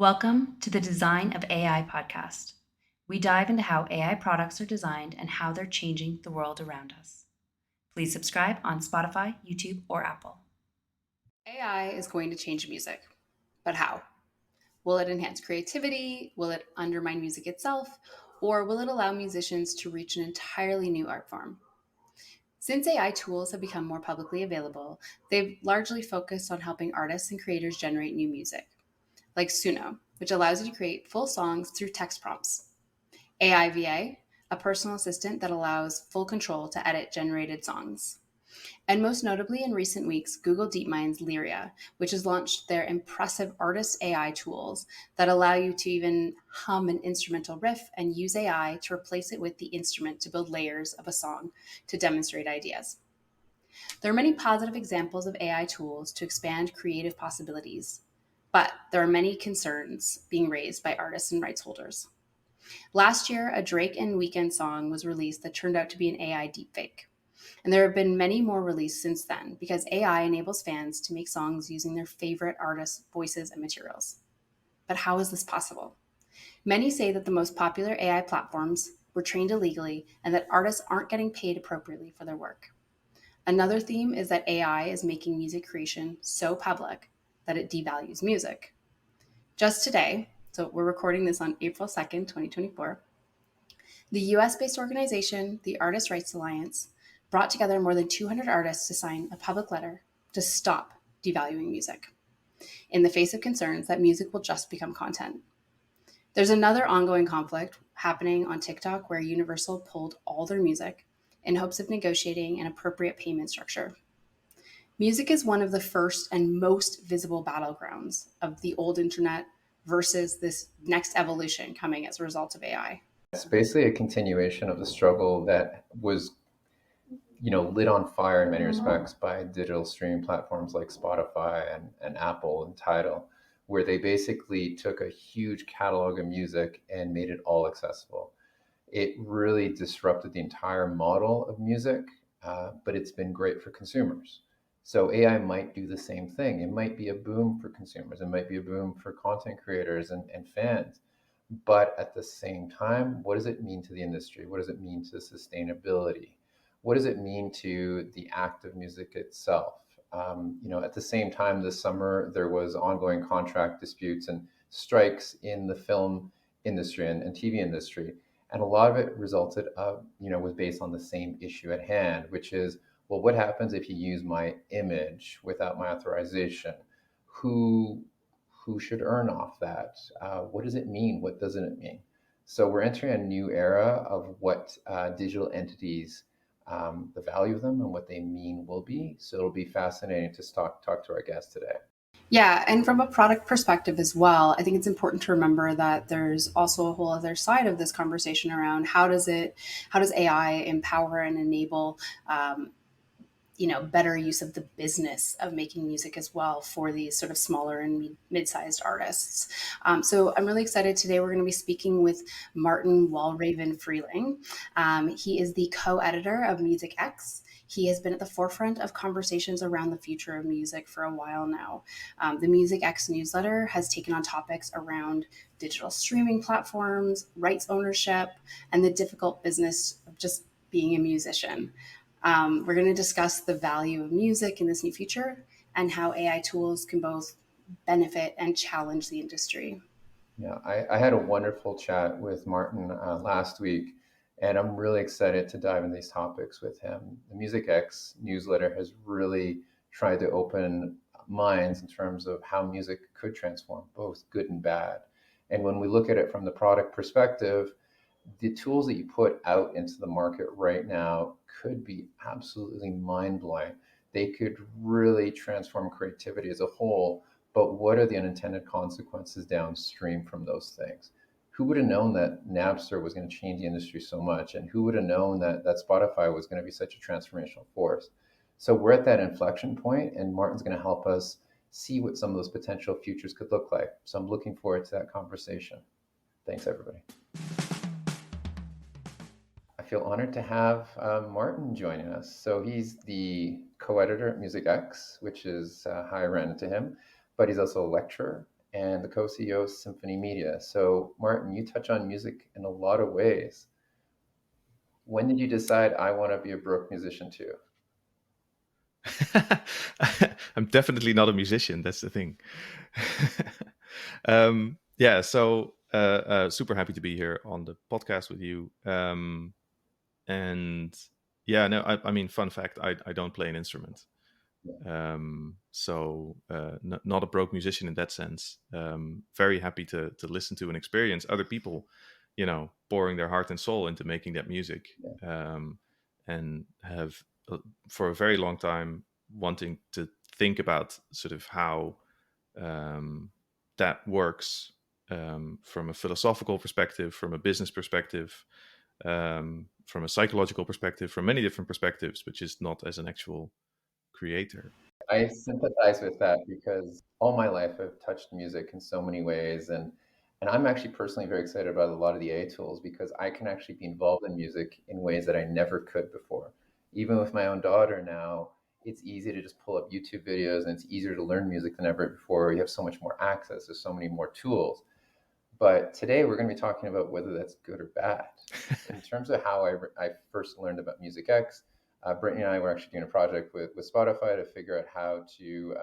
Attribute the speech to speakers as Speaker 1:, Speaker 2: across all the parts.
Speaker 1: Welcome to the Design of AI podcast. We dive into how AI products are designed and how they're changing the world around us. Please subscribe on Spotify, YouTube, or Apple.
Speaker 2: AI is going to change music, but how? Will it enhance creativity? Will it undermine music itself? Or will it allow musicians to reach an entirely new art form? Since AI tools have become more publicly available, they've largely focused on helping artists and creators generate new music, like Suno, which allows you to create full songs through text prompts. AI VA, a personal assistant that allows full control to edit generated songs. And most notably in recent weeks, Google DeepMind's Lyria, which has launched their impressive artist AI tools that allow you to even hum an instrumental riff and use AI to replace it with the instrument to build layers of a song to demonstrate ideas. There are many positive examples of AI tools to expand creative possibilities, but there are many concerns being raised by artists and rights holders. Last year, a Drake and Weeknd song was released that turned out to be an AI deepfake. And there have been many more released since then because AI enables fans to make songs using their favorite artists' voices and materials. But how is this possible? Many say that the most popular AI platforms were trained illegally and that artists aren't getting paid appropriately for their work. Another theme is that AI is making music creation so public that it devalues music. Just today, so we're recording this on April 2nd, 2024, the US-based organization, the Artist Rights Alliance, brought together more than 200 artists to sign a public letter to stop devaluing music in the face of concerns that music will just become content. There's another ongoing conflict happening on TikTok where Universal pulled all their music in hopes of negotiating an appropriate payment structure. Music is one of the first and most visible battlegrounds of the old internet versus this next evolution coming as a result of AI.
Speaker 3: It's basically a continuation of the struggle that was, lit on fire in many respects by digital streaming platforms like Spotify and Apple and Tidal, where they basically took a huge catalog of music and made it all accessible. It really disrupted the entire model of music, but it's been great for consumers. So AI might do the same thing. It might be a boom for consumers. It might be a boom for content creators and fans. But at the same time, what does it mean to the industry? What does it mean to sustainability? What does it mean to the act of music itself? At the same time this summer, there was ongoing contract disputes and strikes in the film industry and TV industry. And a lot of it resulted, was based on the same issue at hand, which is, well, what happens if you use my image without my authorization? Who should earn off that? What does it mean? What doesn't it mean? So we're entering a new era of what digital entities, the value of them and what they mean will be. So it'll be fascinating to talk to our guest today.
Speaker 2: Yeah, and from a product perspective as well, I think it's important to remember that there's also a whole other side of this conversation around how does AI empower and enable better use of the business of making music as well for these sort of smaller and mid-sized artists. So I'm really excited today. We're going to be speaking with Martin Walraven Freeling. He is the co-editor of Music X. He has been at the forefront of conversations around the future of music for a while now. The Music X newsletter has taken on topics around digital streaming platforms, rights ownership, and the difficult business of just being a musician. We're going to discuss the value of music in this new future and how AI tools can both benefit and challenge the industry.
Speaker 3: Yeah, I had a wonderful chat with Martin last week, and I'm really excited to dive into these topics with him. The Music X newsletter has really tried to open minds in terms of how music could transform, both good and bad. And when we look at it from the product perspective, the tools that you put out into the market right now could be absolutely mind-blowing. They could really transform creativity as a whole, but what are the unintended consequences downstream from those things? Who would have known that Napster was going to change the industry so much? And who would have known that Spotify was going to be such a transformational force? So we're at that inflection point, and Martin's going to help us see what some of those potential futures could look like. So I'm looking forward to that conversation. Thanks, everybody. I feel honored to have Martin joining us. So he's the co-editor at Music X, which is how I ran into him, but he's also a lecturer and the co-CEO of Symphony Media. So, Martin, you touch on music in a lot of ways. When did you decide I want to be a broke musician too?
Speaker 4: I'm definitely not a musician. That's the thing. Yeah, so super happy to be here on the podcast with you. And yeah, no, I mean, fun fact, I don't play an instrument. So not a broke musician in that sense. Very happy to listen to and experience other people, pouring their heart and soul into making that music. And have for a very long time wanting to think about sort of how that works from a philosophical perspective, from a business perspective, from a psychological perspective, from many different perspectives, but just not as an actual creator.
Speaker 3: I sympathize with that because all my life I've touched music in so many ways, and I'm actually personally very excited about a lot of the AI tools because I can actually be involved in music in ways that I never could before. Even with my own daughter now, it's easy to just pull up YouTube videos and it's easier to learn music than ever before. You have so much more access, there's so many more tools. But today we're going to be talking about whether that's good or bad. In terms of how I first learned about Music X, Brittany and I were actually doing a project with Spotify to figure out how to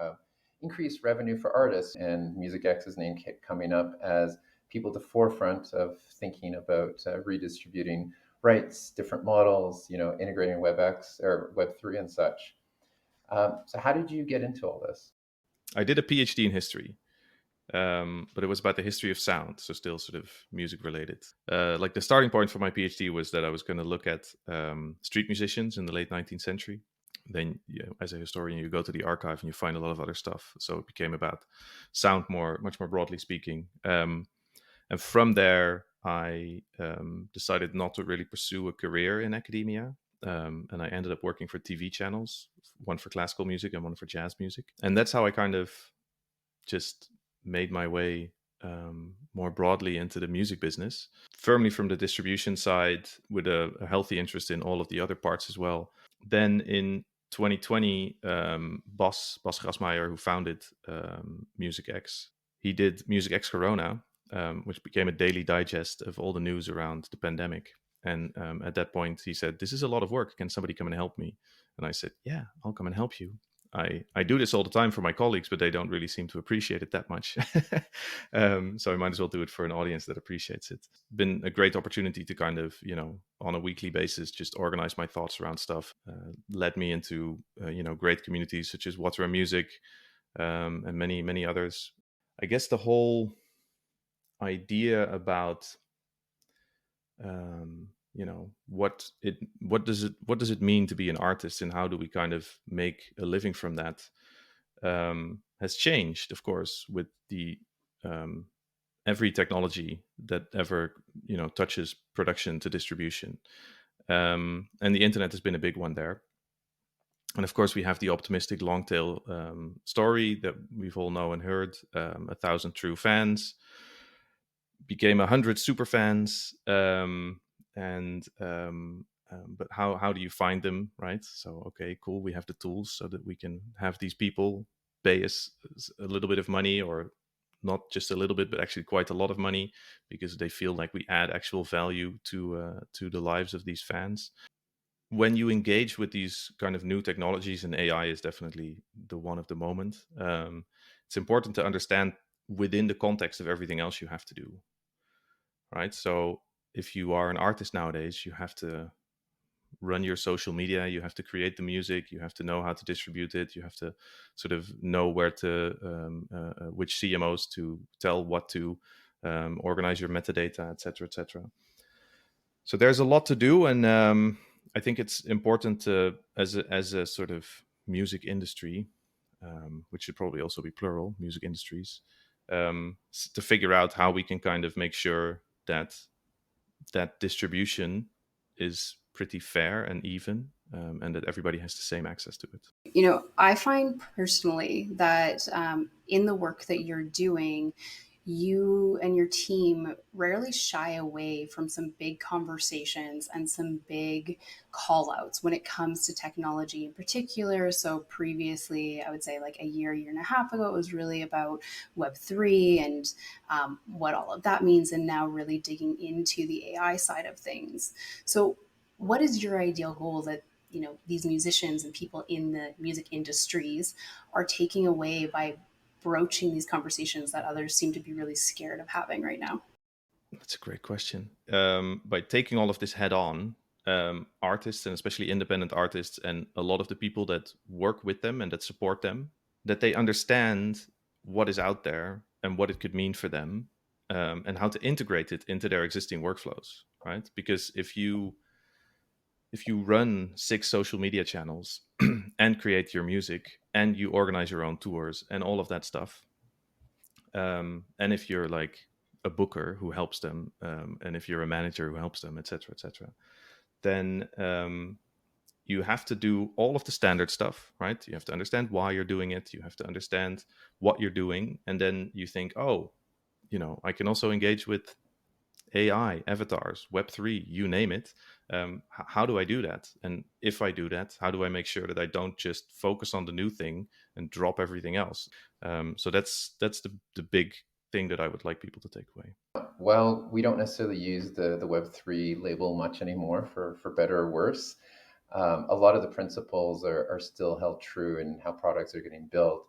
Speaker 3: increase revenue for artists, and Music X's name kept coming up as people at the forefront of thinking about redistributing rights, different models, integrating WebX or Web3 and such. So how did you get into all this?
Speaker 4: I did a PhD in history. But it was about the history of sound, so still sort of music related. Like the starting point for my PhD was that I was going to look at street musicians in the late 19th century. Then, as a historian, you go to the archive and you find a lot of other stuff. So it became about sound much more broadly speaking. And from there, I decided not to really pursue a career in academia. And I ended up working for TV channels, one for classical music and one for jazz music. And that's how I kind of just made my way more broadly into the music business, firmly from the distribution side with a healthy interest in all of the other parts as well. Then in 2020, Bas Grasmeijer, who founded Music X, he did Music X Corona, which became a daily digest of all the news around the pandemic. And at that point, he said, "This is a lot of work. Can somebody come and help me?" And I said, "Yeah, I'll come and help you. I do this all the time for my colleagues, but they don't really seem to appreciate it that much. So I might as well do it for an audience that appreciates it." It's been a great opportunity to kind of, on a weekly basis, just organize my thoughts around stuff. Led me into, great communities such as Water and Music and many, many others. I guess the whole idea about what does it mean to be an artist, and how do we kind of make a living from that, has changed, of course, with the every technology that ever touches production to distribution, and the internet has been a big one there. And of course, we have the optimistic long tail story that we've all know and heard. 1,000 true fans became 100 super fans. But how do you find them, right? So, okay, cool. We have the tools so that we can have these people pay us a little bit of money, or not just a little bit, but actually quite a lot of money, because they feel like we add actual value to the lives of these fans. When you engage with these kind of new technologies, and AI is definitely the one of the moment, it's important to understand within the context of everything else you have to do, right? So if you are an artist nowadays, you have to run your social media, you have to create the music, you have to know how to distribute it, you have to sort of know where to which CMOs to tell what to, organize your metadata, etc., etc. So there's a lot to do, and I think it's important to, as a sort of music industry, which should probably also be plural, music industries, to figure out how we can kind of make sure that distribution is pretty fair and even, and that everybody has the same access to it.
Speaker 2: I find personally that in the work that you're doing, you and your team rarely shy away from some big conversations and some big call outs when it comes to technology in particular. So previously, I would say like a year and a half ago, it was really about Web3 and what all of that means, and now really digging into the AI side of things. So what is your ideal goal that these musicians and people in the music industries are taking away by broaching these conversations that others seem to be really scared of having right now?
Speaker 4: That's a great question. By taking all of this head on, artists, and especially independent artists, and a lot of the people that work with them and that support them, that they understand what is out there and what it could mean for them, and how to integrate it into their existing workflows, right? Because if you run 6 social media channels and create your music and you organize your own tours and all of that stuff, and if you're like a booker who helps them, and if you're a manager who helps them, etc., etc., then you have to do all of the standard stuff, right? You have to understand why you're doing it. You have to understand what you're doing, and then you think, oh, I can also engage with AI, avatars, Web3, you name it. How do I do that? And if I do that, how do I make sure that I don't just focus on the new thing and drop everything else? So that's the big thing that I would like people to take away.
Speaker 3: Well, we don't necessarily use the Web3 label much anymore, for better or worse. A lot of the principles are still held true in how products are getting built.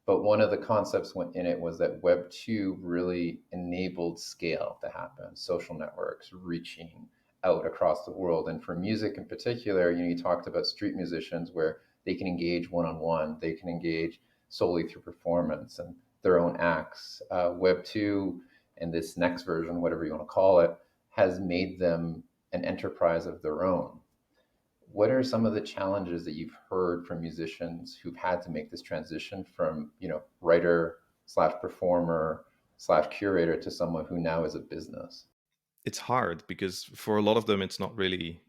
Speaker 3: But one of the concepts in it was that Web 2 really enabled scale to happen, social networks reaching out across the world. And for music in particular, you talked about street musicians where they can engage one-on-one, they can engage solely through performance and their own acts. Web 2 and this next version, whatever you want to call it, has made them an enterprise of their own. What are some of the challenges that you've heard from musicians who've had to make this transition from, writer / performer / curator to someone who now is a business?
Speaker 4: It's hard because for a lot of them, it's not really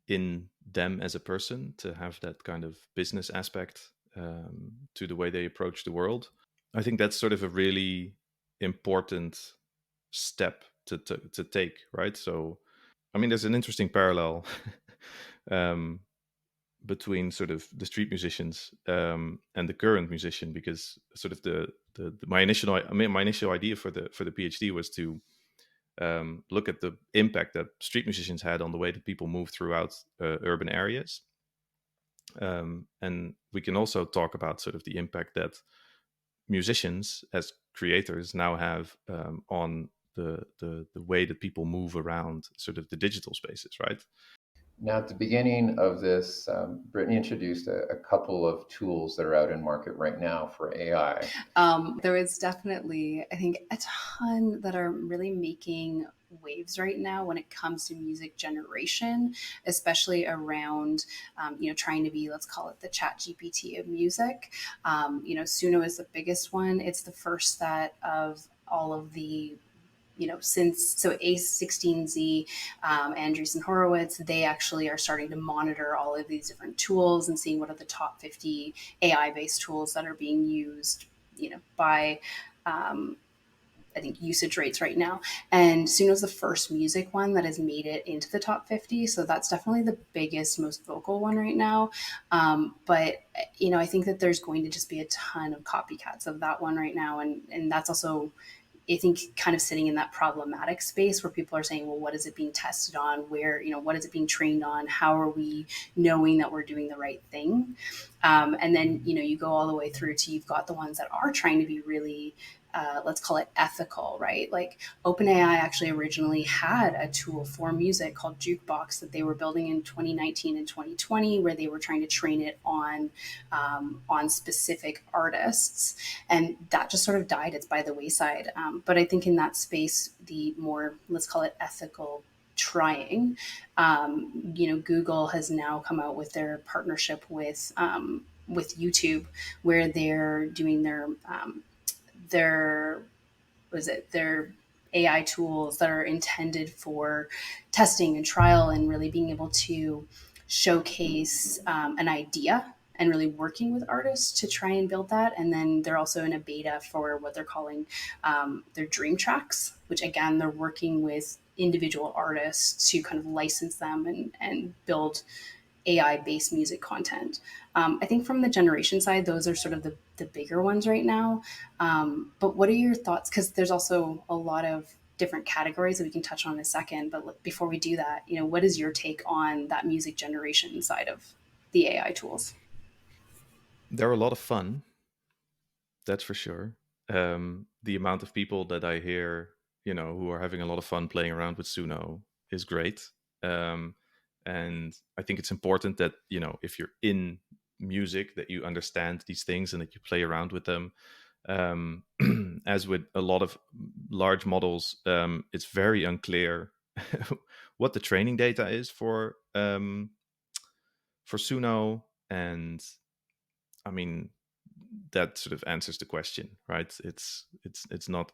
Speaker 4: in them as a person to have that kind of business aspect to the way they approach the world. I think that's sort of a really important step to take, right? So, I mean, there's an interesting parallel between sort of the street musicians and the current musician, because sort of my initial idea for the PhD was to look at the impact that street musicians had on the way that people move throughout urban areas, and we can also talk about sort of the impact that musicians as creators now have on the way that people move around sort of the digital spaces, right?
Speaker 3: Now, at the beginning of this, Brittany introduced a couple of tools that are out in market right now for AI.
Speaker 2: There is definitely, I think, a ton that are really making waves right now when it comes to music generation, especially around, trying to be, let's call it the Chat GPT of music. Suno is the biggest one. It's the first set of all of the since A16Z, Andreessen Horowitz, they actually are starting to monitor all of these different tools and seeing what are the top 50 AI-based tools that are being used, by I think usage rates right now. And Suno's the first music one that has made it into the top 50. So that's definitely the biggest, most vocal one right now. But I think that there's going to just be a ton of copycats of that one right now. And that's also, I think, kind of sitting in that problematic space where people are saying, well, what is it being tested on? Where, what is it being trained on? How are we knowing that we're doing the right thing? And then, you go all the way through to you've got the ones that are trying to be really, let's call it ethical, right? Like OpenAI actually originally had a tool for music called Jukebox that they were building in 2019 and 2020, where they were trying to train it on specific artists, and that just sort of died. It's by the wayside. But I think in that space, the more, let's call it ethical trying, Google has now come out with their partnership with YouTube, where they're doing their AI tools that are intended for testing and trial and really being able to showcase an idea and really working with artists to try and build that. And then they're also in a beta for what they're calling their dream tracks, which again, they're working with individual artists to kind of license them and build AI-based music content. I think from the generation side, those are sort of the bigger ones right now. But what are your thoughts? Because there's also a lot of different categories that we can touch on in a second. But before we do that, what is your take on that music generation side of the AI tools?
Speaker 4: They're a lot of fun, that's for sure. The amount of people that I hear, who are having a lot of fun playing around with Suno is great. And I think it's important that, if you're in music, that you understand these things and that you play around with them. As with a lot of large models, it's very unclear what the training data is for Suno. And I mean, that sort of answers the question, right? It's not.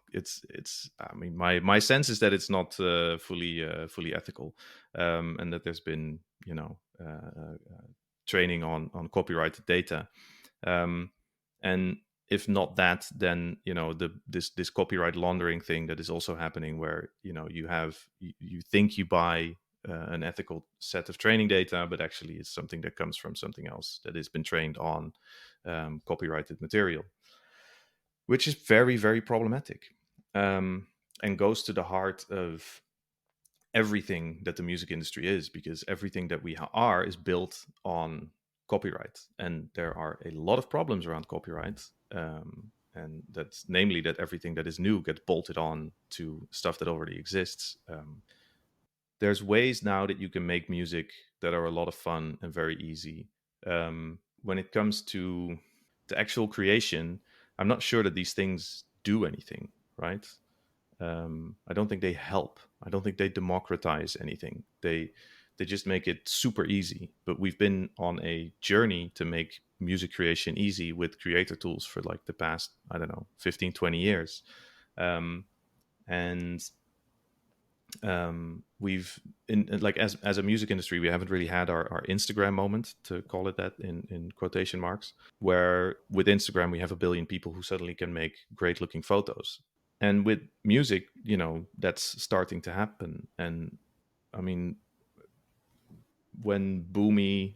Speaker 4: I mean, my sense is that it's not fully ethical, and that there's been training on copyrighted data, and if not that, then this copyright laundering thing that is also happening, where you think you buy an ethical set of training data, but actually it's something that comes from something else that has been trained on copyrighted material, which is very, very problematic, and goes to the heart of everything that the music industry is, because everything that we are is built on copyright, and there are a lot of problems around copyright, and that's namely that everything that is new gets bolted on to stuff that already exists. There's ways now that you can make music that are a lot of fun and very easy. When it comes to the actual creation, I'm not sure that these things do anything, right? I don't think they help. I don't think they democratize anything. They just make it super easy. But we've been on a journey to make music creation easy with creator tools for like the past, 15, 20 years. We've as a music industry, we haven't really had our Instagram moment, to call it that in quotation marks, where with Instagram we have 1 billion people who suddenly can make great looking photos. And with music, that's starting to happen. And I mean, when Boomy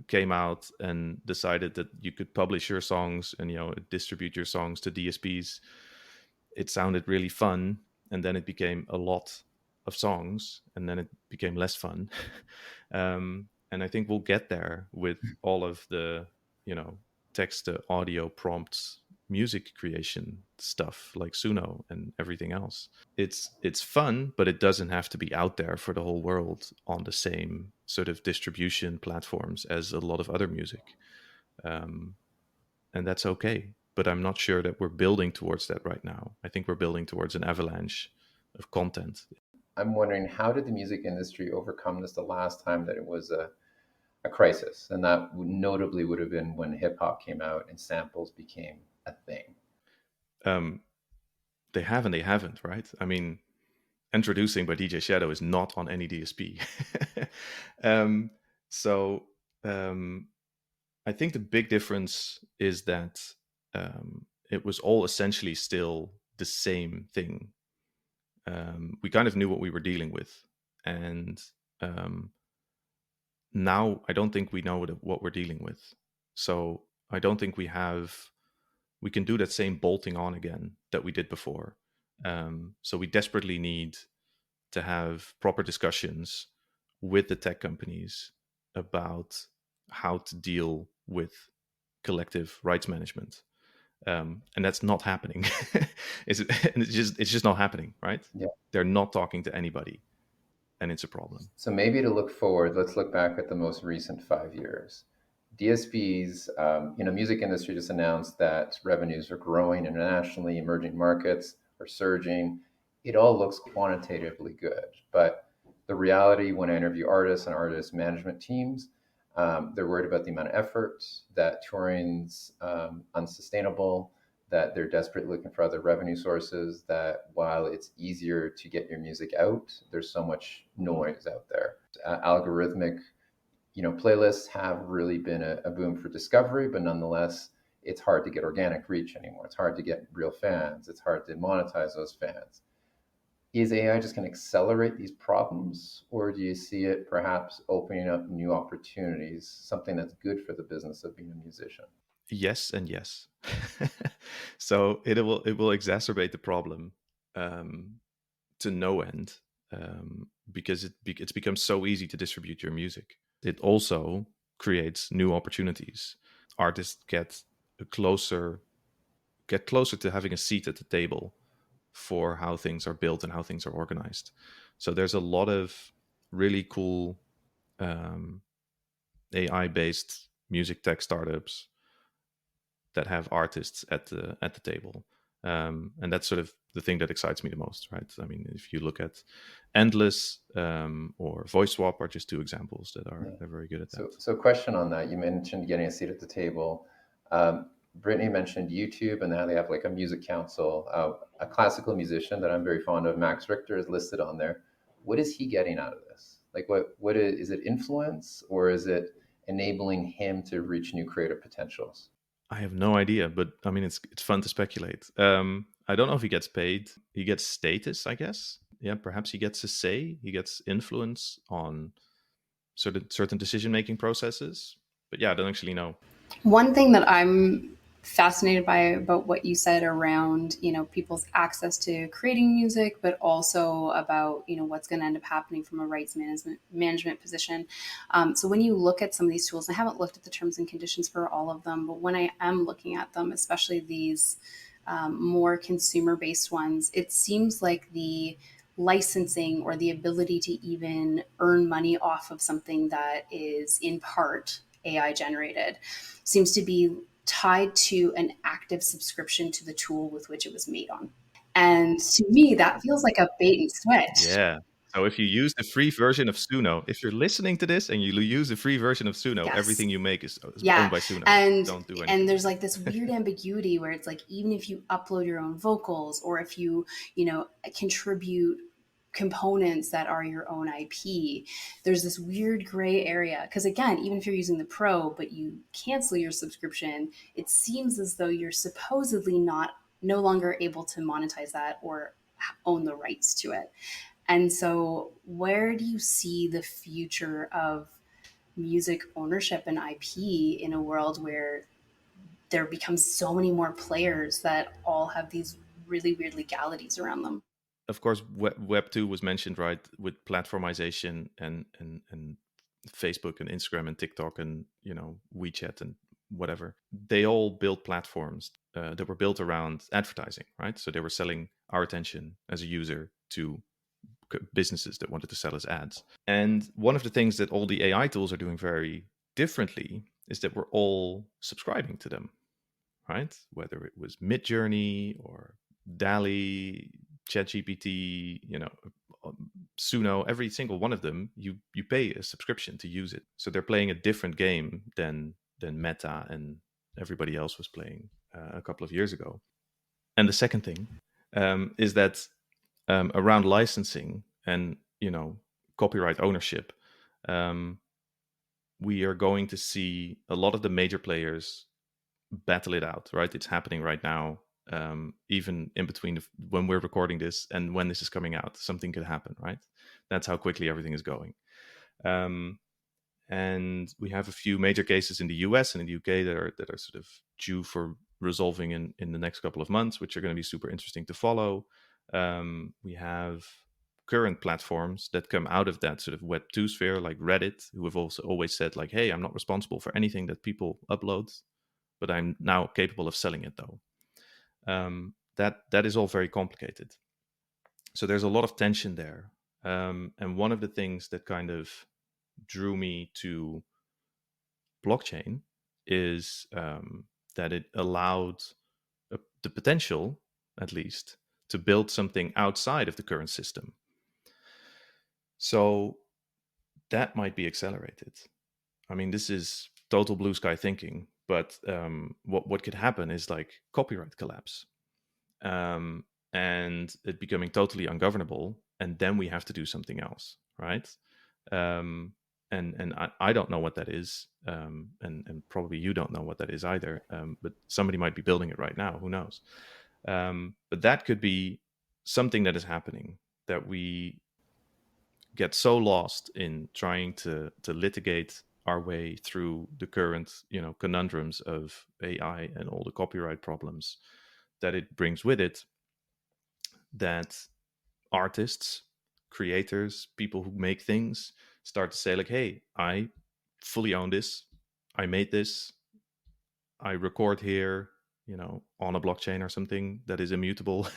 Speaker 4: came out and decided that you could publish your songs and distribute your songs to DSPs, it sounded really fun, and then it became a lot of songs, and then it became less fun. And I think we'll get there with all of the text to audio prompts music creation stuff like Suno and everything else. It's fun, but it doesn't have to be out there for the whole world on the same sort of distribution platforms as a lot of other music. And that's okay. But I'm not sure that we're building towards that right now. I think we're building towards an avalanche of content.
Speaker 3: I'm wondering, how did the music industry overcome this the last time that it was a crisis? And that notably would have been when hip hop came out and samples became a thing.
Speaker 4: They have and they haven't, right? I mean, Introducing by DJ Shadow is not on any DSP. So I think the big difference is that it was all essentially still the same thing. We kind of knew what we were dealing with. And now I don't think we know what we're dealing with. So I don't think we can do that same bolting on again that we did before. So we desperately need to have proper discussions with the tech companies about how to deal with collective rights management. And that's not happening. It's just not happening, right?
Speaker 3: Yeah.
Speaker 4: They're not talking to anybody, and it's a problem.
Speaker 3: So maybe to look forward, let's look back at the most recent 5 years. DSPs, music industry just announced that revenues are growing internationally, emerging markets are surging. It all looks quantitatively good, but the reality when I interview artists and artist management teams, they're worried about the amount of effort, that touring's unsustainable, that they're desperately looking for other revenue sources, that while it's easier to get your music out, there's so much noise out there. Algorithmic playlists have really been a boom for discovery, but nonetheless, it's hard to get organic reach anymore. It's hard to get real fans. It's hard to monetize those fans. Is AI just going to accelerate these problems, or do you see it perhaps opening up new opportunities, something that's good for the business of being a musician?
Speaker 4: Yes and yes. So it will exacerbate the problem to no end, because it's become so easy to distribute your music. It also creates new opportunities. Artists get closer to having a seat at the table for how things are built and how things are organized. So there's a lot of really cool AI-based music tech startups that have artists at the table, and that's sort of the thing that excites me the most, right? I mean, if you look at Endless or Voice Swap are just two examples that are they're very good at that.
Speaker 3: So question on that. You mentioned getting a seat at the table. Brittany mentioned YouTube, and now they have like a music council. A classical musician that I'm very fond of, Max Richter, is listed on there. What is he getting out of this? Like, what is it, influence, or is it enabling him to reach new creative potentials?
Speaker 4: I have no idea, but I mean, it's fun to speculate. I don't know if he gets paid. He gets status, I guess. Yeah, perhaps he gets a say. He gets influence on certain decision-making processes. But yeah, I don't actually know.
Speaker 2: One thing that I'm fascinated by about what you said around, people's access to creating music, but also about, what's going to end up happening from a rights management position. So when you look at some of these tools, I haven't looked at the terms and conditions for all of them, but when I am looking at them, especially these more consumer-based ones, it seems like the licensing or the ability to even earn money off of something that is in part AI generated seems to be tied to an active subscription to the tool with which it was made on. And to me, that feels like a bait and switch.
Speaker 4: Yeah. So if you use the free version of Suno, if you're listening to this and you use the free version of Suno,
Speaker 2: Yes.
Speaker 4: everything you make is owned by Suno. Don't do anything.
Speaker 2: And there's like this weird ambiguity where it's like, even if you upload your own vocals, or if you contribute components that are your own IP, there's this weird gray area. Because again, even if you're using the Pro, but you cancel your subscription, it seems as though you're supposedly no longer able to monetize that or own the rights to it. And so where do you see the future of music ownership and IP in a world where there becomes so many more players that all have these really weird legalities around them?
Speaker 4: Of course, Web 2 was mentioned, right, with platformization and Facebook and Instagram and TikTok and WeChat and whatever. They all built platforms that were built around advertising, right? So they were selling our attention as a user to businesses that wanted to sell us ads. And one of the things that all the AI tools are doing very differently is that we're all subscribing to them, right? Whether it was Midjourney or DALL-E, ChatGPT, Suno, every single one of them, you pay a subscription to use it. So they're playing a different game than Meta and everybody else was playing a couple of years ago. And the second thing is that around licensing and copyright ownership, we are going to see a lot of the major players battle it out, right? It's happening right now. Even in between when we're recording this and when this is coming out, something could happen, right? That's how quickly everything is going. And we have a few major cases in the US and in the UK that are sort of due for resolving in the next couple of months, which are going to be super interesting to follow. We have current platforms that come out of that sort of Web 2 sphere, like Reddit, who have also always said like, hey, I'm not responsible for anything that people upload, but I'm now capable of selling it though. That is all very complicated. So there's a lot of tension there. And one of the things that kind of drew me to blockchain is that it allowed the potential, at least, to build something outside of the current system. So that might be accelerated. I mean, this is total blue sky thinking, but what could happen is like copyright collapse. And it becoming totally ungovernable, and then we have to do something else, right? and I don't know what that is, and probably you don't know what that is either. But somebody might be building it right now. Who knows? But that could be something that is happening, that we get so lost in trying to litigate our way through the current conundrums of AI and all the copyright problems that it brings with it, that artists, creators, people who make things start to say like, hey, I fully own this, I made this, I record here, on a blockchain or something that is immutable.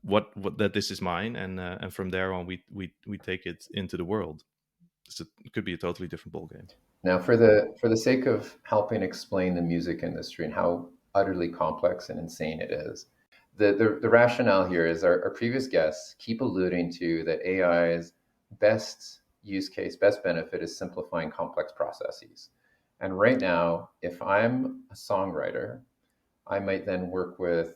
Speaker 4: What that this is mine, and from there on we take it into the world. So it could be a totally different ballgame.
Speaker 3: Now, for the sake of helping explain the music industry and how utterly complex and insane it is, the rationale here is our previous guests keep alluding to that AI's best use case, best benefit is simplifying complex processes. And right now, if I'm a songwriter, I might then work with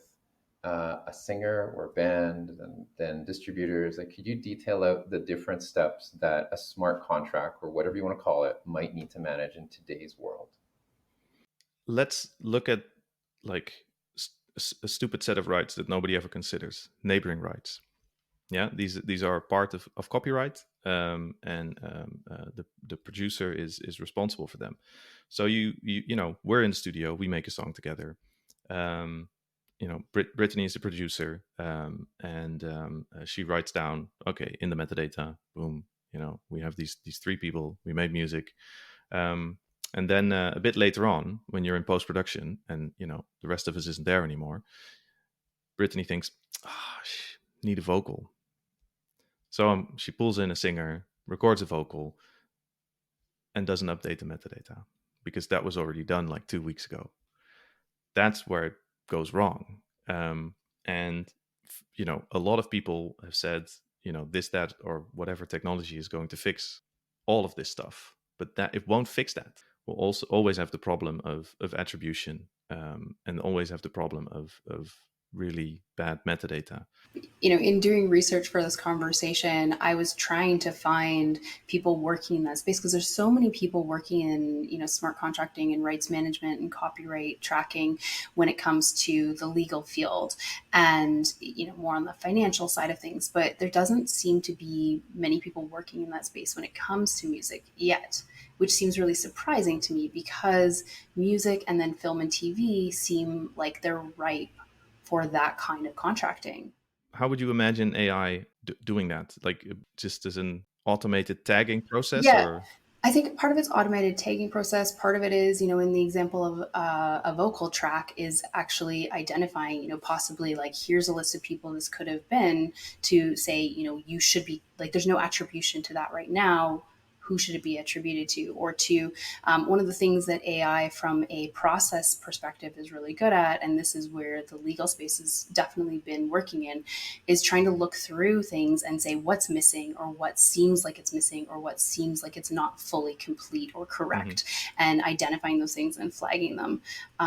Speaker 3: a singer or a band, and then distributors. Like, could you detail out the different steps that a smart contract, or whatever you want to call it, might need to manage in today's world?
Speaker 4: Let's look at like a stupid set of rights that nobody ever considers: neighboring rights. Yeah, these are part of copyright, and the producer is responsible for them. So you we're in the studio, we make a song together. Brittany is the producer, and she writes down, okay, in the metadata, boom, we have these three people, we made music, and then a bit later on, when you're in post production, and the rest of us isn't there anymore, Brittany thinks, need a vocal. So she pulls in a singer, records a vocal, and doesn't update the metadata because that was already done like 2 weeks ago. That's where it goes wrong. And a lot of people have said, this, that, or whatever technology is going to fix all of this stuff, but that it won't fix that. We'll also always have the problem of attribution, and always have the problem of really bad metadata.
Speaker 2: In doing research for this conversation, I was trying to find people working in that space because there's so many people working in, smart contracting and rights management and copyright tracking when it comes to the legal field and, more on the financial side of things. But there doesn't seem to be many people working in that space when it comes to music yet, which seems really surprising to me because music and then film and TV seem like they're ripe for that kind of contracting.
Speaker 4: How would you imagine AI doing that? Like just as an automated tagging process?
Speaker 2: Yeah,
Speaker 4: or
Speaker 2: I think part of it's automated tagging process. Part of it is, in the example of a vocal track is actually identifying, possibly like, here's a list of people this could have been, to say, you should be like, there's no attribution to that right now. Who should it be attributed to? Or to one of the things that AI from a process perspective is really good at, and this is where the legal space has definitely been working in, is trying to look through things and say what's missing, or what seems like it's missing, or what seems like it's not fully complete or correct, and identifying those things and flagging them.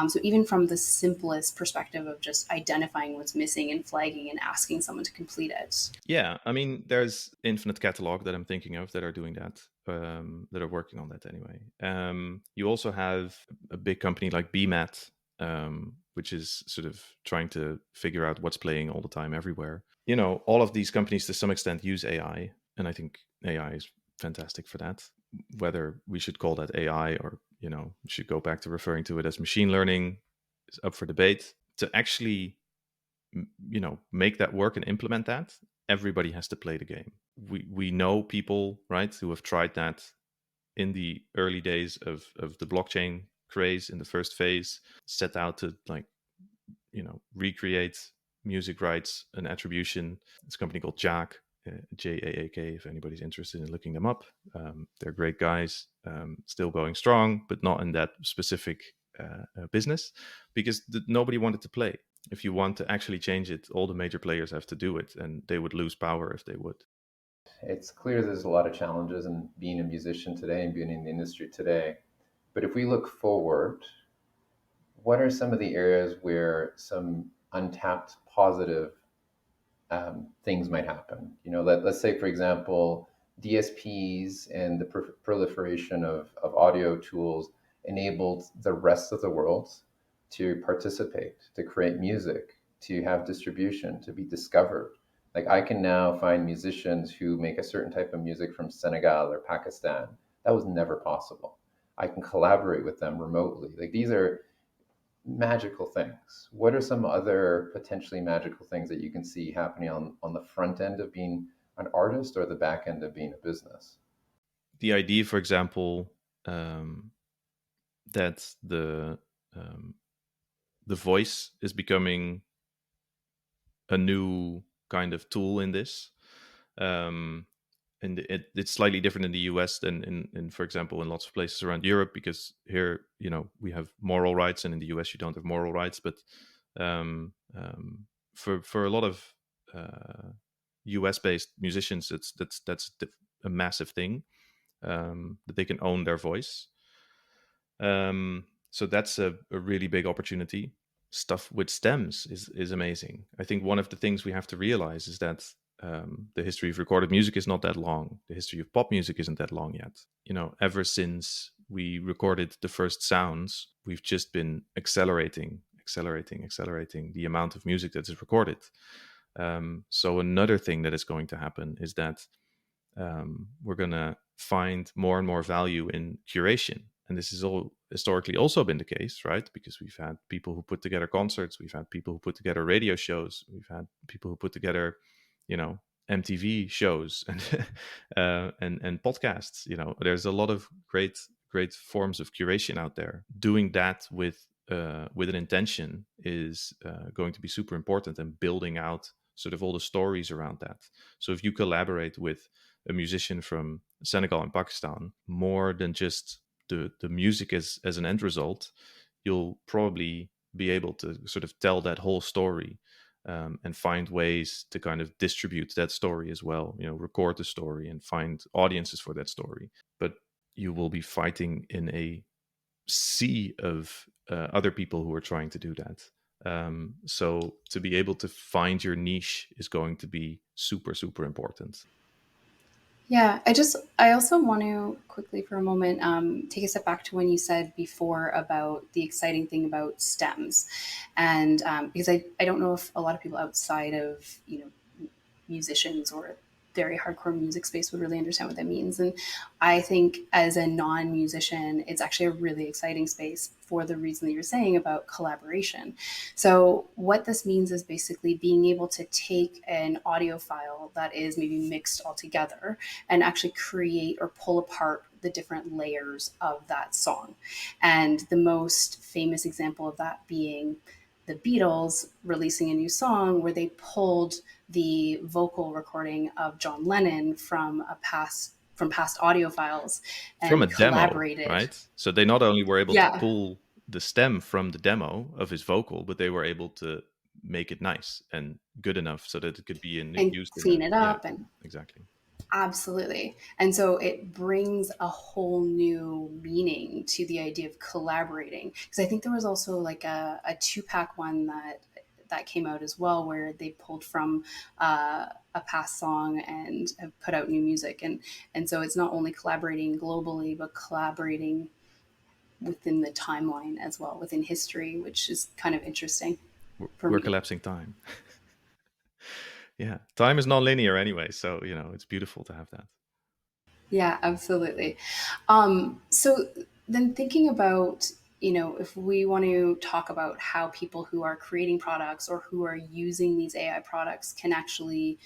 Speaker 2: So even from the simplest perspective of just identifying what's missing and flagging and asking someone to complete it.
Speaker 4: Yeah, I mean, there's Infinite Catalog that I'm thinking of that are doing that. That are working on that anyway. You also have a big company like BMAT, which is sort of trying to figure out what's playing all the time everywhere. All of these companies to some extent use AI, and I think AI is fantastic for that. Whether we should call that AI or, should go back to referring to it as machine learning is up for debate. To actually, make that work and implement that, everybody has to play the game. We know people, right, who have tried that in the early days of the blockchain craze in the first phase, set out to recreate music rights and attribution. It's a company called Jack, JAAK, if anybody's interested in looking them up. They're great guys, still going strong, but not in that specific business because nobody wanted to play. If you want to actually change it, all the major players have to do it, and they would lose power if they would.
Speaker 3: It's clear there's a lot of challenges in being a musician today and being in the industry today. But if we look forward, what are some of the areas where some untapped positive things might happen? Let's say, for example, DSPs and the proliferation of audio tools enabled the rest of the world to participate, to create music, to have distribution, to be discovered. Like I can now find musicians who make a certain type of music from Senegal or Pakistan. That was never possible. I can collaborate with them remotely. Like these are magical things. What are some other potentially magical things that you can see happening on the front end of being an artist or the back end of being a business?
Speaker 4: The idea, for example, that the voice is becoming a new kind of tool in this. And it's slightly different in the US than in, for example, in lots of places around Europe, because here, we have moral rights, and in the US you don't have moral rights. But for a lot of US-based musicians, that's a massive thing, that they can own their voice. So that's a really big opportunity. Stuff with stems is amazing. I think one of the things we have to realize is that the history of recorded music is not that long. The history of pop music isn't that long yet. Ever since we recorded the first sounds, we've just been accelerating the amount of music that is recorded. So another thing that is going to happen is that we're going to find more and more value in curation. And this has all historically also been the case, right? Because we've had people who put together concerts, we've had people who put together radio shows, we've had people who put together, MTV shows and podcasts. There's a lot of great forms of curation out there. Doing that with an intention is going to be super important, and building out sort of all the stories around that. So if you collaborate with a musician from Senegal and Pakistan, more than just the music as an end result, you'll probably be able to sort of tell that whole story, and find ways to kind of distribute that story as well, record the story and find audiences for that story. But you will be fighting in a sea of other people who are trying to do that. So to be able to find your niche is going to be super, super important.
Speaker 2: Yeah, I also want to quickly for a moment take a step back to when you said before about the exciting thing about stems. And because I don't know if a lot of people outside of, musicians or very hardcore music space would really understand what that means. And I think as a non-musician, it's actually a really exciting space for the reason that you're saying about collaboration. So what this means is basically being able to take an audio file that is maybe mixed all together and actually create or pull apart the different layers of that song. And the most famous example of that being the Beatles releasing a new song where they pulled the vocal recording of John Lennon from past audio files and
Speaker 4: From a
Speaker 2: collaborated.
Speaker 4: demo, right? So they not only were able to
Speaker 2: Yeah.
Speaker 4: pull the stem from the demo of his vocal, but they were able to make it nice and good enough so that it could be
Speaker 2: And
Speaker 4: used
Speaker 2: clean it up. And
Speaker 4: exactly.
Speaker 2: absolutely. And so it brings a whole new meaning to the idea of collaborating. Because I think there was also like a 2-pack one that came out as well, where they pulled from a past song and have put out new music. And so it's not only collaborating globally, but collaborating within the timeline as well, within history, which is kind of interesting.
Speaker 4: We're collapsing time. Yeah, time is non-linear anyway, so it's beautiful to have that.
Speaker 2: Yeah, absolutely. So then thinking about, if we want to talk about how people who are creating products or who are using these AI products can actually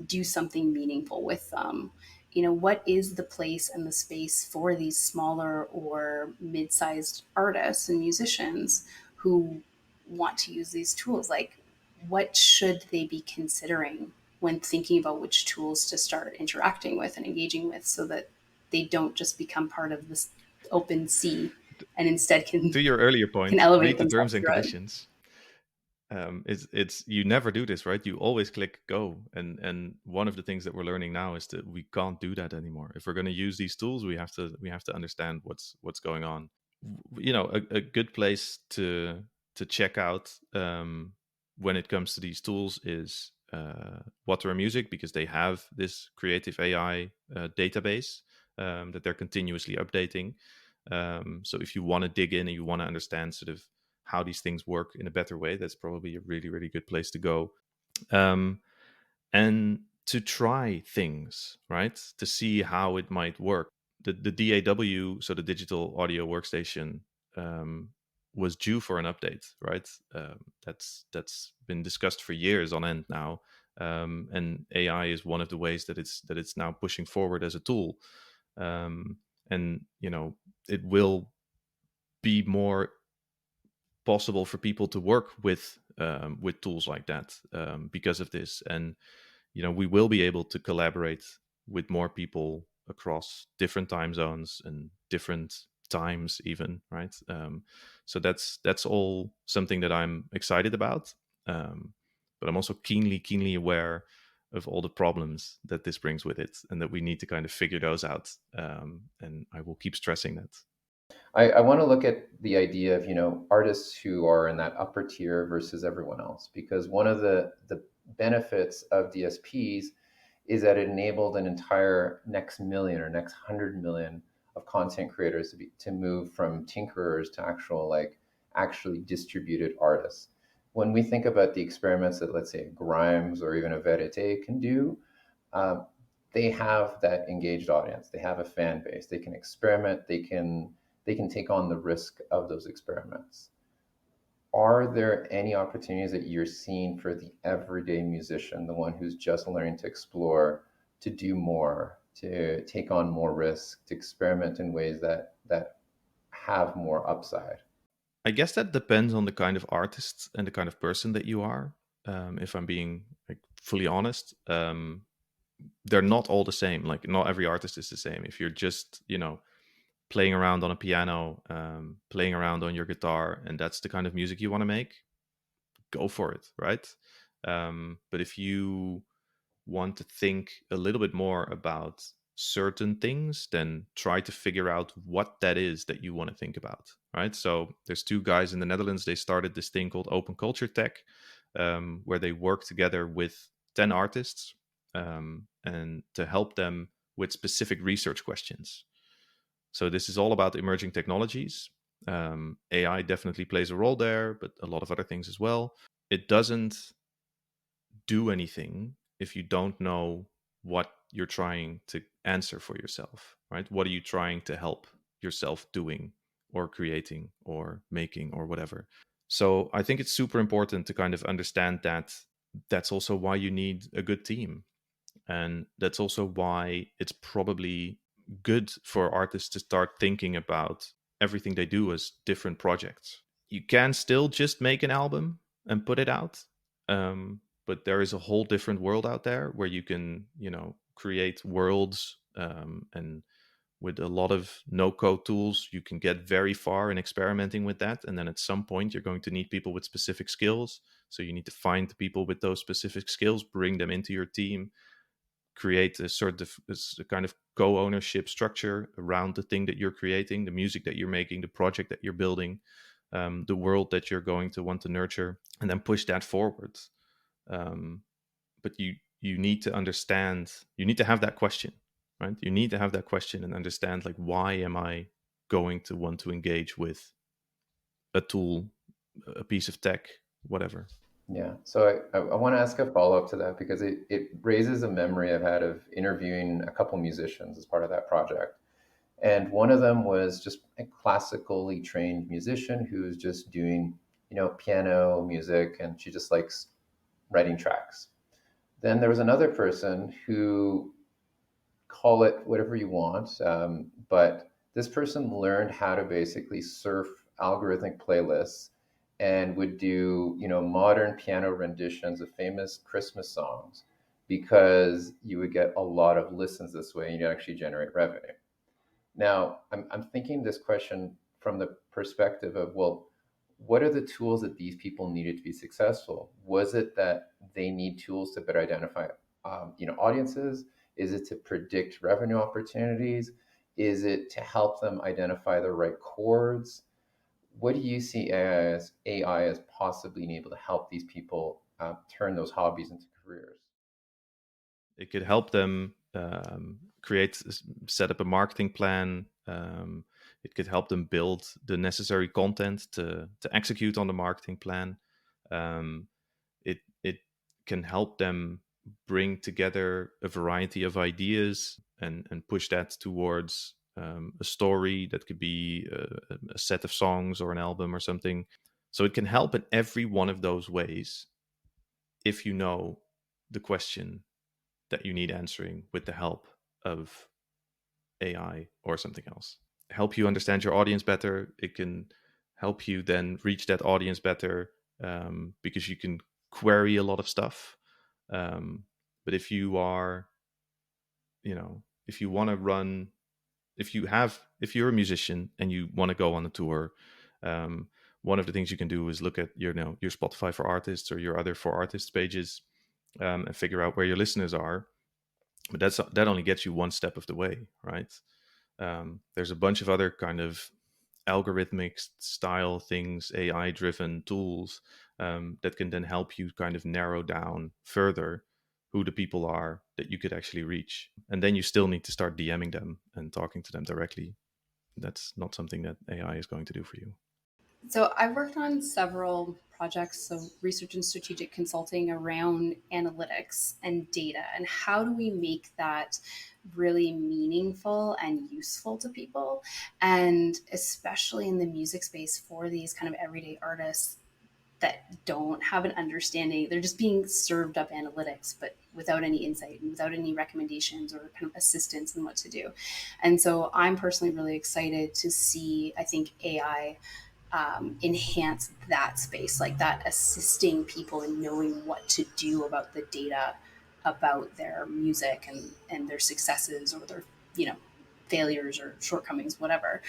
Speaker 2: do something meaningful with them, what is the place and the space for these smaller or mid-sized artists and musicians who want to use these tools? Like, what should they be considering when thinking about which tools to start interacting with and engaging with, so that they don't just become part of this open sea and instead can,
Speaker 4: to your earlier point,
Speaker 2: can elevate
Speaker 4: read the terms
Speaker 2: themselves
Speaker 4: and
Speaker 2: through it?
Speaker 4: conditions. It's you never do this, right? You always click go, and one of the things that we're learning now is that we can't do that anymore. If we're going to use these tools, we have to understand what's going on. A good place to check out when it comes to these tools is Water Music, because they have this creative AI database that they're continuously updating. So if you want to dig in and you want to understand sort of how these things work in a better way, that's probably a really, really good place to go. And to try things, right? To see how it might work. The DAW, so the digital audio workstation, was due for an update, right? That's been discussed for years on end now, and AI is one of the ways that it's now pushing forward as a tool, and it will be more possible for people to work with tools like that because of this, and we will be able to collaborate with more people across different time zones and different times even, right? So that's all something that I'm excited about, but I'm also keenly aware of all the problems that this brings with it, and that we need to kind of figure those out, and I will keep stressing that.
Speaker 3: I want to look at the idea of, artists who are in that upper tier versus everyone else, because one of the benefits of DSPs is that it enabled an entire next million or next 100 million of content creators to move from tinkerers to actually distributed artists. When we think about the experiments that, let's say, Grimes or even a Verite can do, they have that engaged audience. They have a fan base. They can experiment. They can take on the risk of those experiments. Are there any opportunities that you're seeing for the everyday musician, the one who's just learning to explore, to do more, to take on more risk, to experiment in ways that have more upside?
Speaker 4: I guess that depends on the kind of artist and the kind of person that you are. If I'm being fully honest, they're not all the same. Like, not every artist is the same. If you're just playing around on a piano, playing around on your guitar, and that's the kind of music you want to make, go for it, right? But if you want to think a little bit more about certain things, then try to figure out what that is that you want to think about, right? So there's two guys in the Netherlands. They started this thing called Open Culture Tech, where they work together with 10 artists, and to help them with specific research questions. So this is all about emerging technologies. AI definitely plays a role there, but a lot of other things as well. It doesn't do anything if you don't know what you're trying to answer for yourself, right? What are you trying to help yourself doing or creating or making or whatever? So I think it's super important to kind of understand that that's also why you need a good team. And that's also why it's probably good for artists to start thinking about everything they do as different projects. You can still just make an album and put it out, but there is a whole different world out there where you can, create worlds, and with a lot of no-code tools, you can get very far in experimenting with that. And then at some point, you're going to need people with specific skills. So you need to find the people with those specific skills, bring them into your team, create a kind of co-ownership structure around the thing that you're creating, the music that you're making, the project that you're building, the world that you're going to want to nurture, and then push that forward. But you need to understand, you need to have that question, right? You need to have that question and understand, like, why am I going to want to engage with a tool, a piece of tech, whatever?
Speaker 3: Yeah. So I want to ask a follow-up to that, because it raises a memory I've had of interviewing a couple musicians as part of that project. And one of them was just a classically trained musician who's just doing, piano music, and she just likes writing tracks. Then there was another person who, call it whatever you want, but this person learned how to basically surf algorithmic playlists and would do, modern piano renditions of famous Christmas songs, because you would get a lot of listens this way and you'd actually generate revenue. Now, I'm thinking this question from the perspective of, well, what are the tools that these people needed to be successful? Was it that they need tools to better identify, audiences? Is it to predict revenue opportunities? Is it to help them identify the right chords? What do you see AI as possibly being able to help these people turn those hobbies into careers.
Speaker 4: It could help them set up a marketing plan. It could help them build the necessary content to execute on the marketing plan. It can help them bring together a variety of ideas and push that towards a story that could be a set of songs or an album or something. So it can help in every one of those ways if you know the question that you need answering with the help of AI or something else. Help you understand your audience better. It can help you then reach that audience better because you can query a lot of stuff. But if you are, if you want to run, if you're a musician and you want to go on a tour, one of the things you can do is look at your Spotify for Artists or your other for Artists pages and figure out where your listeners are. But that only gets you one step of the way, right? There's a bunch of other kind of algorithmic style things, AI driven tools that can then help you kind of narrow down further who the people are that you could actually reach. And then you still need to start DMing them and talking to them directly. That's not something that AI is going to do for you.
Speaker 2: So I've worked on several projects, so research and strategic consulting around analytics and data, and how do we make that really meaningful and useful to people, and especially in the music space for these kind of everyday artists that don't have an understanding. They're just being served up analytics, but without any insight and without any recommendations or kind of assistance in what to do. And so I'm personally really excited to see, I think, AI enhance that space, like that assisting people in knowing what to do about the data about their music and their successes or their, failures or shortcomings, whatever.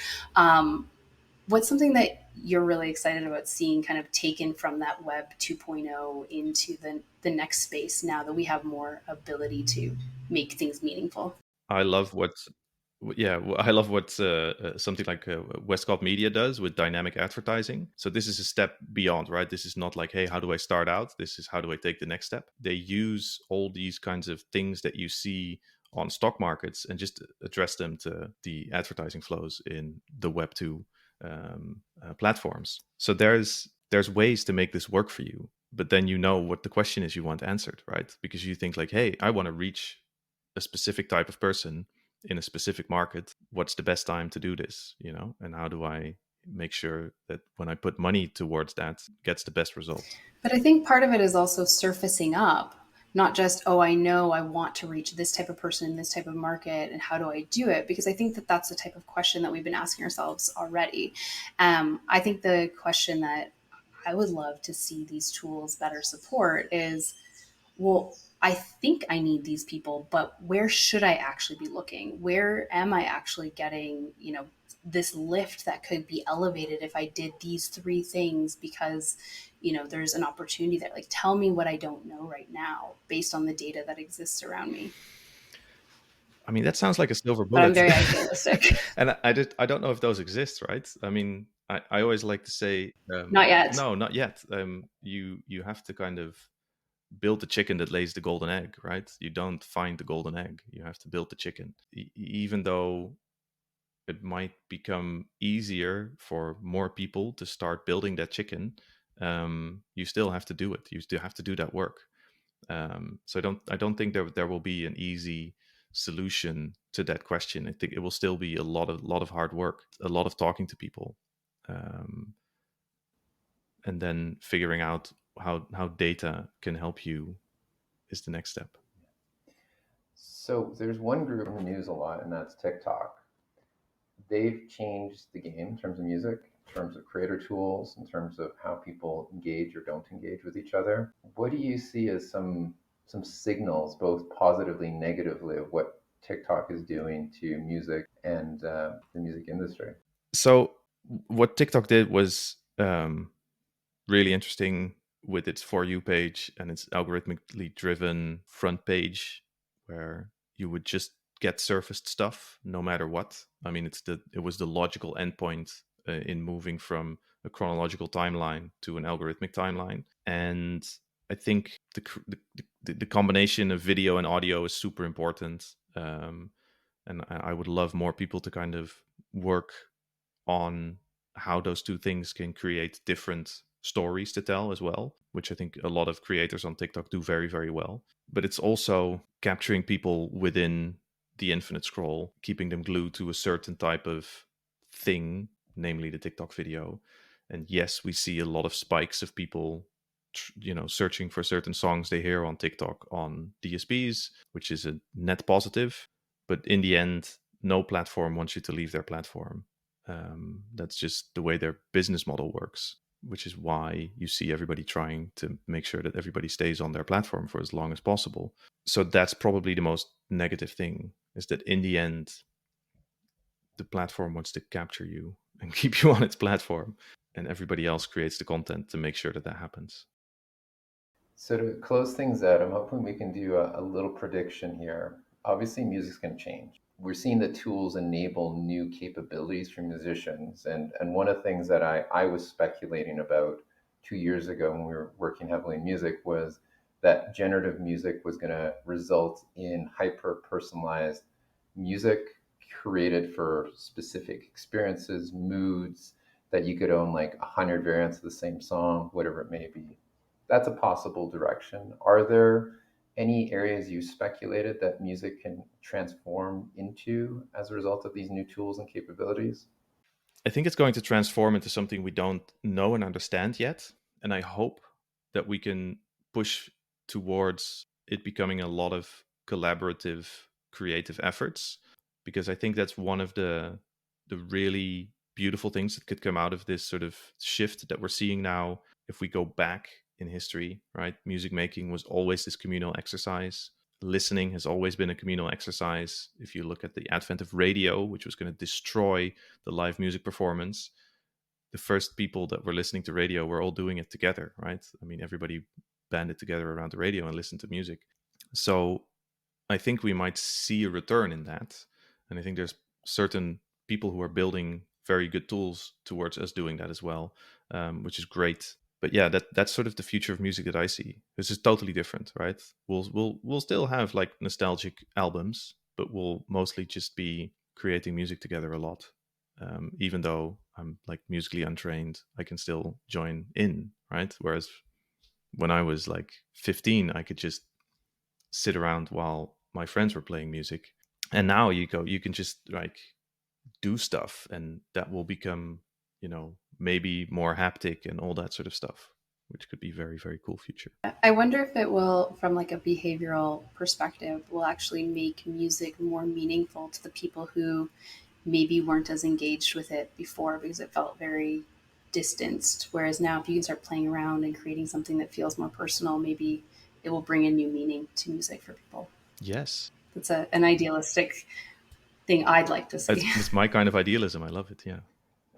Speaker 2: What's something that you're really excited about seeing kind of taken from that Web 2.0 into the next space now that we have more ability to make things meaningful?
Speaker 4: I love what something like Westcott Media does with dynamic advertising. So this is a step beyond, right? This is not like, hey, how do I start out? This is how do I take the next step? They use all these kinds of things that you see on stock markets and just address them to the advertising flows in the Web 2 platforms. So there's ways to make this work for you, but then you know what the question is you want answered, right? Because you think like, hey, I want to reach a specific type of person in a specific market. What's the best time to do this, and how do I make sure that when I put money towards that gets the best result?
Speaker 2: But I think part of it is also surfacing up, not just, oh, I know I want to reach this type of person in this type of market, and how do I do it? Because I think that that's the type of question that we've been asking ourselves already. I think the question that I would love to see these tools better support is, well, I think I need these people, but where should I actually be looking? Where am I actually getting, this lift that could be elevated if I did these three things? Because, there's an opportunity there. Like, tell me what I don't know right now based on the data that exists around me.
Speaker 4: I mean, that sounds like a silver
Speaker 2: But I'm
Speaker 4: bullet.
Speaker 2: very idealistic.
Speaker 4: And I don't know if those exist, right? I mean, I always like to say,
Speaker 2: Not yet.
Speaker 4: No, not yet. You have to kind of build the chicken that lays the golden egg, right? You don't find the golden egg. You have to build the chicken. Even though it might become easier for more people to start building that chicken, you still have to do it. You still have to do that work. So I don't think there will be an easy solution to that question. I think it will still be a lot of hard work, a lot of talking to people, and then figuring out how data can help you is the next step.
Speaker 3: So there's one group in the news a lot, and that's TikTok. They've changed the game in terms of music, in terms of creator tools, in terms of how people engage or don't engage with each other. What do you see as some signals, both positively and negatively, of what TikTok is doing to music and the music industry?
Speaker 4: So what TikTok did was really interesting with its For You page and its algorithmically driven front page, where you would just get surfaced stuff no matter what. I mean, it was the logical endpoint in moving from a chronological timeline to an algorithmic timeline. And I think the combination of video and audio is super important. And I would love more people to kind of work on how those two things can create different stories to tell as well, which I think a lot of creators on TikTok do very, very well. But it's also capturing people within the infinite scroll, keeping them glued to a certain type of thing, namely the TikTok video. And yes, we see a lot of spikes of people searching for certain songs they hear on TikTok on DSPs, which is a net positive. But in the end, no platform wants you to leave their platform. That's just the way their business model works, which is why you see everybody trying to make sure that everybody stays on their platform for as long as possible. So that's probably the most negative thing, is that in the end, the platform wants to capture you and keep you on its platform, and everybody else creates the content to make sure that that happens.
Speaker 3: So to close things out, I'm hoping we can do a little prediction here. Obviously, music's going to change. We're seeing the tools enable new capabilities for musicians. And one of the things that I was speculating about 2 years ago when we were working heavily in music was that generative music was going to result in hyper-personalized music created for specific experiences, moods, that you could own like 100 variants of the same song, whatever it may be. That's a possible direction. Are there any areas you speculated that music can transform into as a result of these new tools and capabilities?
Speaker 4: I think it's going to transform into something we don't know and understand yet. And I hope that we can push towards it becoming a lot of collaborative, creative efforts, because I think that's one of the really beautiful things that could come out of this sort of shift that we're seeing now. If we go back in history, right? Music making was always this communal exercise. Listening has always been a communal exercise. If you look at the advent of radio, which was going to destroy the live music performance, the first people that were listening to radio were all doing it together, right? I mean, everybody banded together around the radio and listened to music. So I think we might see a return in that. And I think there's certain people who are building very good tools towards us doing that as well, which is great. But yeah, that's sort of the future of music that I see. This is totally different, right? We'll still have like nostalgic albums, but we'll mostly just be creating music together a lot. Even though I'm like musically untrained, I can still join in, right? Whereas when I was like 15, I could just sit around while my friends were playing music. And now you can just like do stuff, and that will become, maybe more haptic and all that sort of stuff, which could be very, very cool future.
Speaker 2: I wonder if it will, from like a behavioral perspective, will actually make music more meaningful to the people who maybe weren't as engaged with it before because it felt very distanced. Whereas now, if you can start playing around and creating something that feels more personal, maybe it will bring a new meaning to music for people.
Speaker 4: Yes.
Speaker 2: It's an idealistic thing I'd like to see.
Speaker 4: It's my kind of idealism. I love it. Yeah.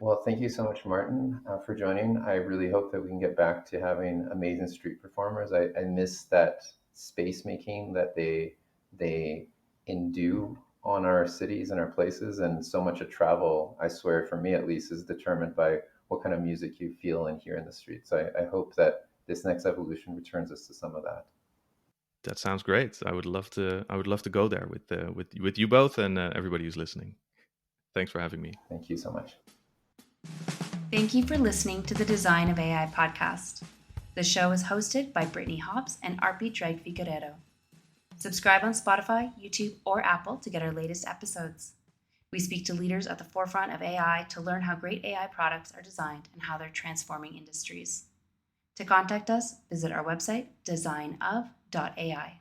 Speaker 3: Well, thank you so much, Martin, for joining. I really hope that we can get back to having amazing street performers. I miss that space making that they endue on our cities and our places, and so much of travel, I swear, for me at least, is determined by what kind of music you feel and hear in the streets. I hope that this next evolution returns us to some of that.
Speaker 4: That sounds great. I would love to go there with you both and everybody who's listening. Thanks for having me.
Speaker 3: Thank you so much.
Speaker 1: Thank you for listening to the Design of AI podcast. The show is hosted by Brittany Hobbs and Arpy Dragffy Guerrero. Subscribe on Spotify, YouTube, or Apple to get our latest episodes. We speak to leaders at the forefront of AI to learn how great AI products are designed and how they're transforming industries. To contact us, visit our website, designof.ai.